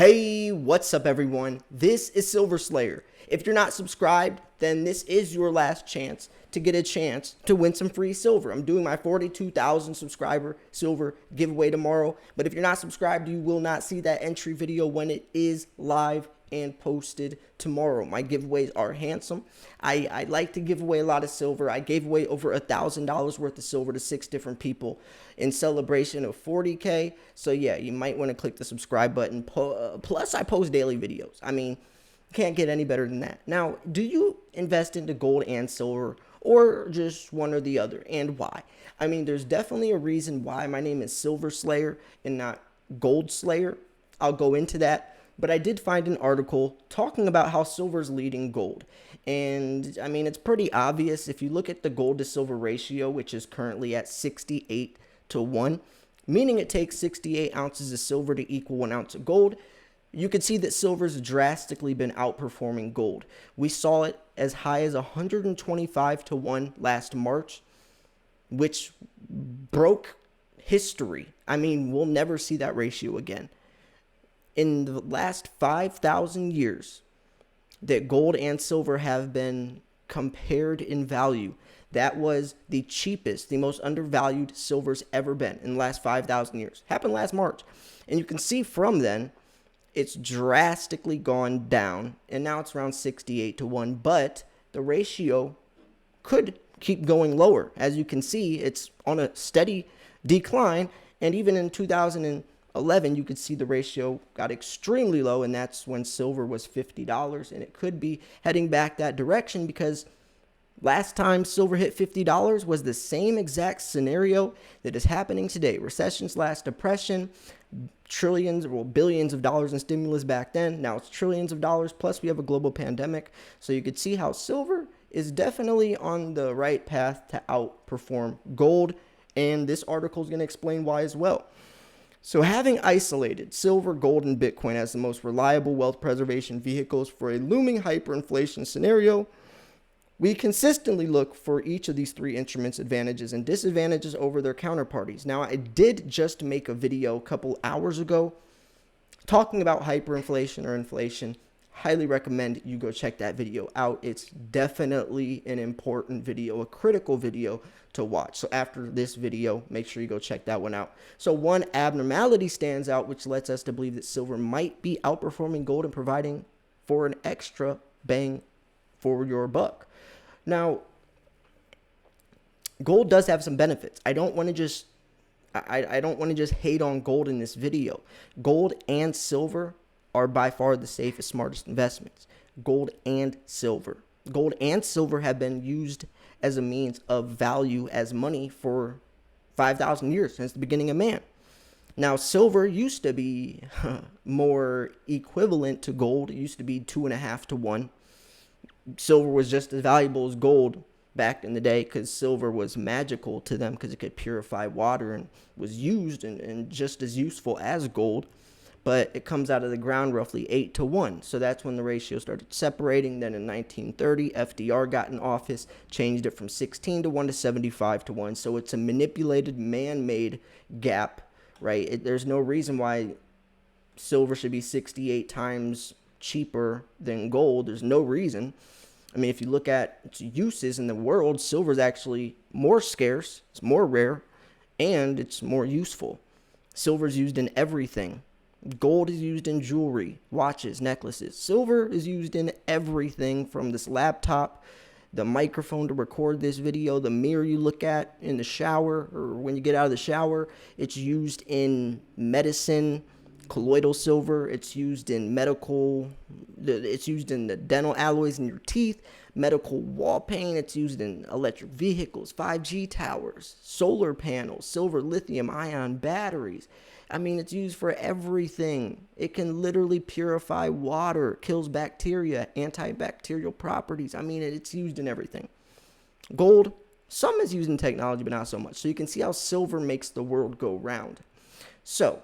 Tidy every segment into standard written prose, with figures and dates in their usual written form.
Hey, what's up everyone? This is Silver Slayer. If you're not subscribed, then this is your last chance to get a chance to win some free silver. I'm doing my 42,000 subscriber silver giveaway tomorrow, but if you're not subscribed, you will not see that entry video when it is live and posted tomorrow. My giveaways are handsome. I like to give away a lot of silver. I gave away over $1,000 worth of silver to 6 different people in celebration of 40K. So yeah, you might want to click the subscribe button. Plus, I post daily videos. I mean, can't get any better than that. Now, do you invest into gold and silver, or just one or the other, and why? I mean, there's definitely a reason why my name is Silver Slayer and not Gold Slayer. I'll go into that. But I did find an article talking about how silver's leading gold. And I mean, it's pretty obvious if you look at the gold to silver ratio, which is currently at 68 to 1, meaning it takes 68 ounces of silver to equal 1 ounce of gold. You can see that silver's drastically been outperforming gold. We saw it as high as 125 to 1 last March, which broke history. I mean, we'll never see that ratio again. In the last 5,000 years that gold and silver have been compared in value, that was the cheapest, the most undervalued silver's ever been in the last 5,000 years. Happened last March. And you can see from then, it's drastically gone down. And now it's around 68 to 1. But the ratio could keep going lower. As you can see, it's on a steady decline. And even in 2011, you could see the ratio got extremely low, and that's when silver was $50, and it could be heading back that direction because last time silver hit $50 was the same exact scenario that is happening today. Recession/depression, trillions, well, billions of dollars in stimulus back then. Now it's trillions of dollars, plus we have a global pandemic. So you could see how silver is definitely on the right path to outperform gold, and this article is going to explain why as well. So having isolated silver, gold, and Bitcoin as the most reliable wealth preservation vehicles for a looming hyperinflation scenario, we consistently look for each of these 3 instruments' advantages and disadvantages over their counterparties. Now, I did just make a video a couple hours ago talking about hyperinflation or inflation. Highly recommend you go check that video out. It's definitely an important video, a critical video to watch. So after this video, make sure you go check that one out. So one abnormality stands out, which lets us to believe that silver might be outperforming gold and providing for an extra bang for your buck. Now, gold does have some benefits. I don't want to just hate on gold in this video. Gold and silver are by far the safest, smartest investments. Gold and silver. Gold and silver have been used as a means of value as money for 5,000 years, since the beginning of man. Now, silver used to be more equivalent to gold. It used to be 2.5 to 1. Silver was just as valuable as gold back in the day because silver was magical to them because it could purify water and was used and just as useful as gold. But it comes out of the ground roughly 8 to 1. So that's when the ratio started separating. Then in 1930, FDR got in office, changed it from 16 to 1 to 75 to 1. So it's a manipulated, man-made gap, right? There's no reason why silver should be 68 times cheaper than gold. There's no reason. I mean, if you look at its uses in the world, silver is actually more scarce, it's more rare, and it's more useful. Silver is used in everything. Gold is used in jewelry, watches, necklaces. Silver is used in everything from this laptop, the microphone to record this video, the mirror you look at in the shower or when you get out of the shower. It's used in medicine, colloidal silver. It's used in medical, it's used in the dental alloys in your teeth, medical wall paint. It's used in electric vehicles, 5G towers, solar panels, silver lithium ion batteries. I mean, it's used for everything. It can literally purify water, kills bacteria, antibacterial properties. I mean, it's used in everything. Gold, some is used in technology, but not so much. So you can see how silver makes the world go round. So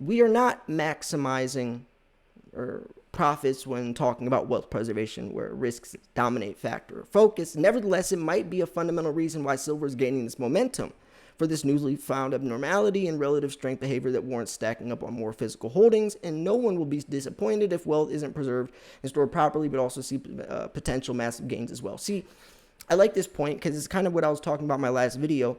we are not maximizing profits when talking about wealth preservation, where risks dominate factor of focus. Nevertheless, it might be a fundamental reason why silver is gaining this momentum. for this newly found abnormality in relative strength behavior that warrants stacking up on more physical holdings, and no one will be disappointed if wealth isn't preserved and stored properly, but also see potential massive gains as well. See, I like this point because it's kind of what I was talking about in my last video.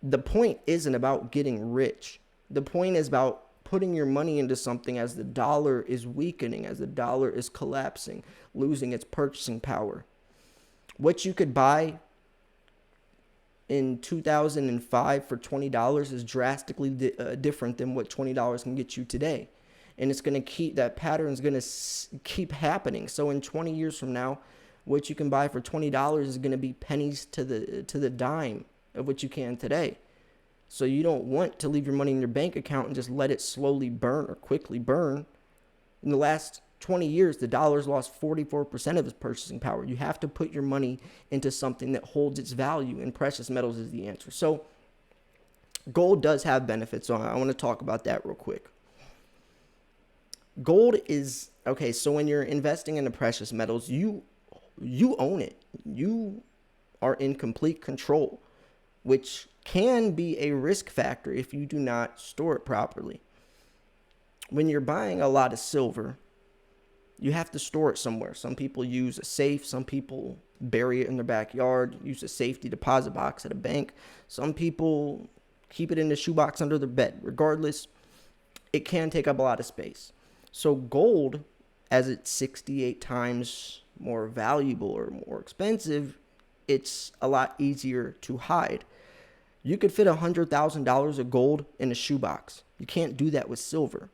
The point isn't about getting rich. The point is about putting your money into something as the dollar is weakening, as the dollar is collapsing, losing its purchasing power. What you could buy in 2005 for $20 is drastically different than what $20 can get you today. And it's going to keep, that pattern is going to keep happening. So in 20 years from now, what you can buy for $20 is going to be pennies to the dime of what you can today. So you don't want to leave your money in your bank account and just let it slowly burn or quickly burn. In the last 20 years, the dollar's lost 44% of its purchasing power. You have to put your money into something that holds its value, and precious metals is the answer. So gold does have benefits. So I want to talk about that real quick. Gold is, okay, so when you're investing in the precious metals, you own it. You are in complete control, which can be a risk factor if you do not store it properly. When you're buying a lot of silver, you have to store it somewhere. Some people use a safe. Some people bury it in their backyard, use a safety deposit box at a bank. Some people keep it in the shoebox under their bed. Regardless, it can take up a lot of space. So gold, as it's 68 times more valuable or more expensive, it's a lot easier to hide. You could fit $100,000 of gold in a shoebox. You can't do that with silver.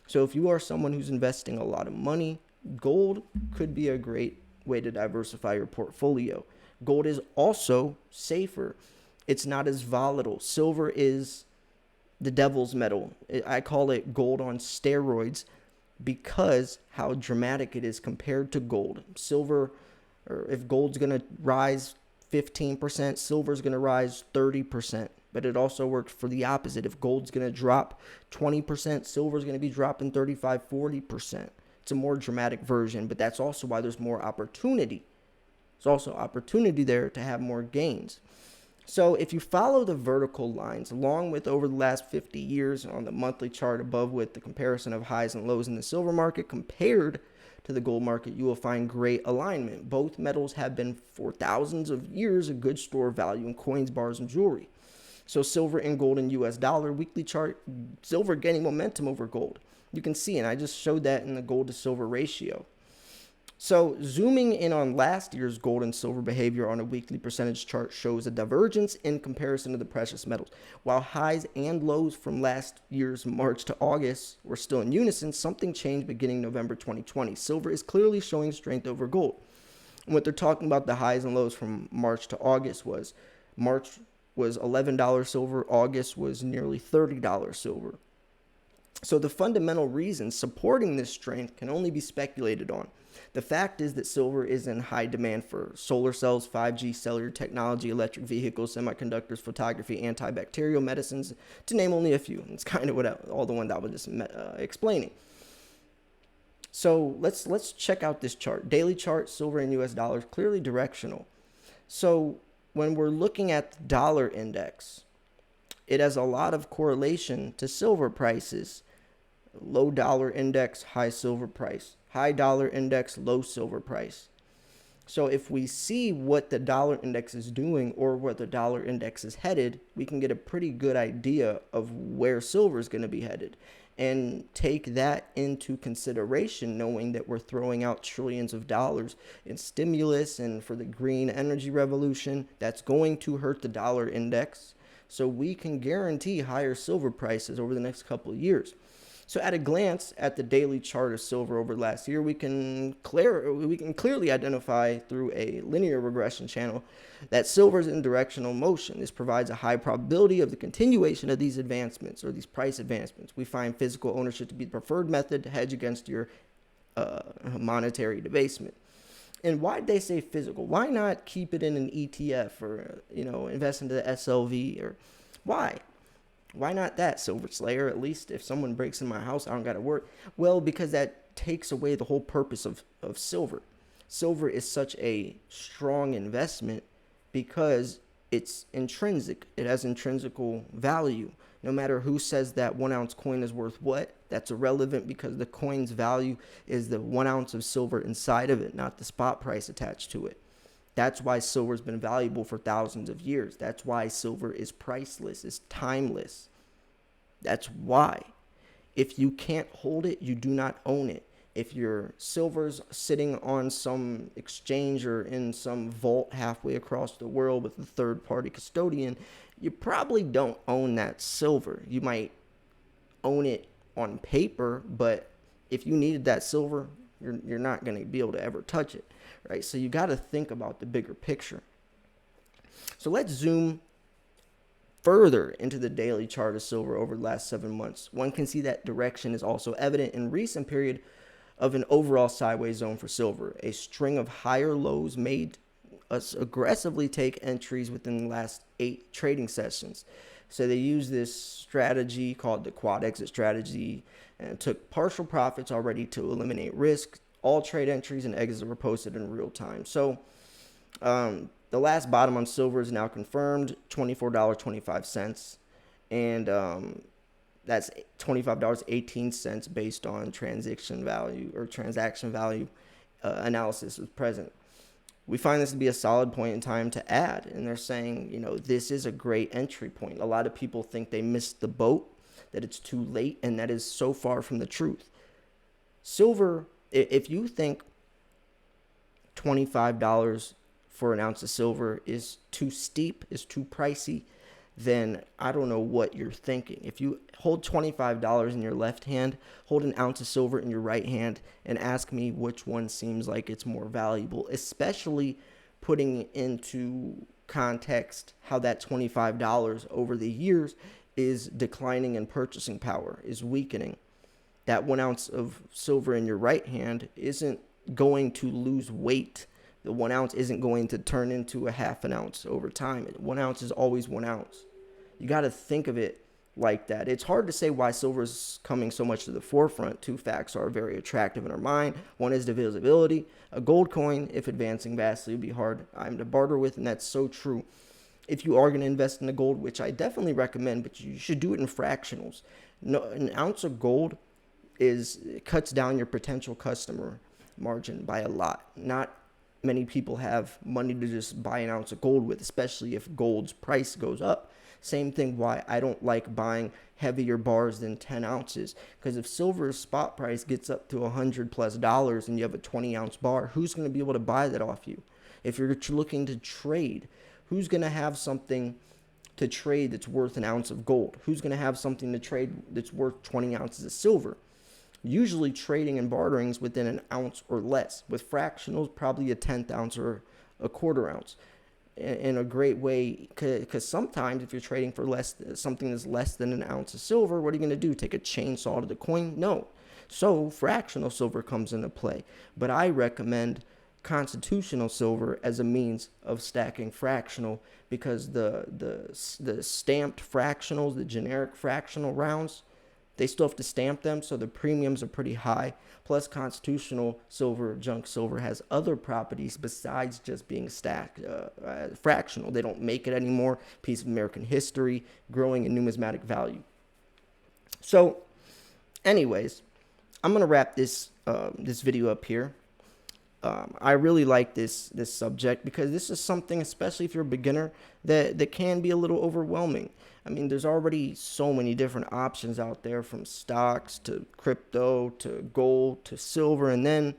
So if you are someone who's investing a lot of money, gold could be a great way to diversify your portfolio. Gold is also safer. It's not as volatile. Silver is the devil's metal. I call it gold on steroids because how dramatic it is compared to gold. Silver, or if gold's going to rise 15%, silver's going to rise 30%. But it also works for the opposite. If gold's going to drop 20%, silver's going to be dropping 35, 40%. It's a more dramatic version, but that's also why there's more opportunity. There's also opportunity there to have more gains. So if you follow the vertical lines along with over the last 50 years on the monthly chart above with the comparison of highs and lows in the silver market compared to the gold market, you will find great alignment. Both metals have been for thousands of years a good store of value in coins, bars, and jewelry. So silver and gold in US dollar weekly chart, silver gaining momentum over gold. You can see, and I just showed that in the gold to silver ratio. So zooming in on last year's gold and silver behavior on a weekly percentage chart shows a divergence in comparison to the precious metals. While highs and lows from last year's March to August were still in unison, something changed beginning November 2020. Silver is clearly showing strength over gold. And what they're talking about, the highs and lows from March to August, was March was $11 silver, August was nearly $30 silver. So the fundamental reasons supporting this strength can only be speculated on. The fact is that silver is in high demand for solar cells, 5G cellular technology, electric vehicles, semiconductors, photography, antibacterial medicines, to name only a few. It's kind of what all the ones I was just explaining. So let's check out this chart. Daily chart, silver and US dollars, clearly directional. So when we're looking at the dollar index, it has a lot of correlation to silver prices. Low dollar index, high silver price. High dollar index, low silver price. So if we see what the dollar index is doing or where the dollar index is headed, we can get a pretty good idea of where silver is going to be headed and take that into consideration, knowing that we're throwing out trillions of dollars in stimulus and for the green energy revolution. That's going to hurt the dollar index. So we can guarantee higher silver prices over the next couple of years. So at a glance at the daily chart of silver over last year, we can clearly identify through a linear regression channel that silver is in directional motion. This provides a high probability of the continuation of these advancements or these price advancements. We find physical ownership to be the preferred method to hedge against your monetary debasement. And why did they say physical? Why not keep it in an ETF or invest into the SLV? Or why? Why not that, Silver Slayer? At least if someone breaks in my house, I don't got to worry. Well, because that takes away the whole purpose of silver. Silver is such a strong investment because it's intrinsic. It has intrinsical value. No matter who says that 1 ounce coin is worth what, that's irrelevant because the coin's value is the 1 ounce of silver inside of it, not the spot price attached to it. That's why silver's been valuable for thousands of years. That's why silver is priceless, is timeless. That's why. If you can't hold it, you do not own it. If your silver's sitting on some exchange or in some vault halfway across the world with a third-party custodian, you probably don't own that silver. You might own it on paper, but if you needed that silver, you're not going to be able to ever touch it, right? So you got to think about the bigger picture. So let's zoom further into the daily chart of silver over the last 7 months. One can see that direction is also evident in recent period of an overall sideways zone for silver. A string of higher lows made us aggressively take entries within the last 8 trading sessions. So they use this strategy called the quad exit strategy and took partial profits already to eliminate risk. All trade entries and exits were posted in real time. So the last bottom on silver is now confirmed, $24.25. And that's $25.18 based on transaction value analysis was present. We find this to be a solid point in time to add. And they're saying, this is a great entry point. A lot of people think they missed the boat, that it's too late, and that is so far from the truth. Silver, if you think $25 for an ounce of silver is too steep, is too pricey, then I don't know what you're thinking. If you hold $25 in your left hand, hold an ounce of silver in your right hand, and ask me which one seems like it's more valuable, especially putting into context how that $25 over the years is declining in purchasing power, is weakening. That 1 ounce of silver in your right hand isn't going to lose weight. The 1 ounce isn't going to turn into a half an ounce over time. 1 ounce is always 1 ounce. You got to think of it like that. It's hard to say why silver is coming so much to the forefront. 2 facts are very attractive in our mind. One is divisibility. A gold coin, if advancing vastly, would be hard item to barter with, and that's so true. If you are going to invest in the gold, which I definitely recommend, but you should do it in fractionals. No, an ounce of gold cuts down your potential customer margin by a lot. Not many people have money to just buy an ounce of gold with, especially if gold's price goes up. Same thing why I don't like buying heavier bars than 10 ounces. Because if silver's spot price gets up to $100+ and you have a 20-ounce bar, who's going to be able to buy that off you? If you're looking to trade, who's going to have something to trade that's worth an ounce of gold? Who's going to have something to trade that's worth 20 ounces of silver? Usually trading and bartering is within an ounce or less. With fractionals, probably a 1/10 ounce or a 1/4 ounce. In a great way, because sometimes if you're trading for something that's less than an ounce of silver, what are you going to do? Take a chainsaw to the coin? No. So fractional silver comes into play. But I recommend constitutional silver as a means of stacking fractional, because the stamped fractionals, the generic fractional rounds, they still have to stamp them, so the premiums are pretty high. Plus, constitutional silver, junk silver, has other properties besides just being stacked fractional. They don't make it anymore. Piece of American history, growing in numismatic value. So, anyways, I'm gonna wrap this video up here. I really like this subject because this is something, especially if you're a beginner, that can be a little overwhelming. I mean, there's already so many different options out there, from stocks to crypto to gold to silver. And then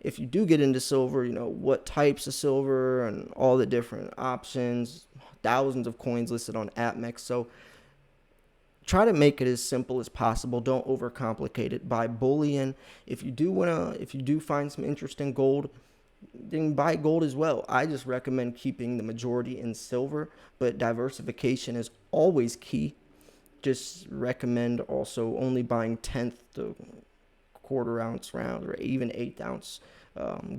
if you do get into silver, what types of silver and all the different options, thousands of coins listed on AppMex. So try to make it as simple as possible. Don't overcomplicate it. Buy bullion. If you do find some interest in gold, then buy gold as well. I just recommend keeping the majority in silver, but diversification is always key. Just recommend also only buying 1/10 to 1/4 ounce round, or even 1/8 ounce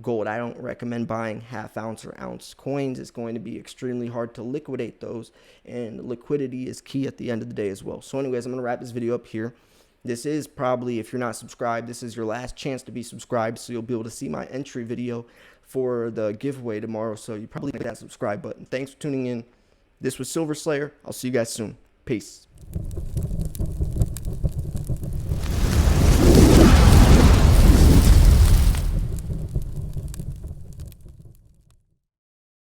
gold. I don't recommend buying 1/2 ounce or ounce coins. It's going to be extremely hard to liquidate those, and liquidity is key at the end of the day as well. So anyways, I'm going to wrap this video up here. This is probably, if you're not subscribed, this is your last chance to be subscribed, so you'll be able to see my entry video for the giveaway tomorrow. So you probably hit that subscribe button. Thanks for tuning in. This was Silver Slayer. I'll see you guys soon. Peace.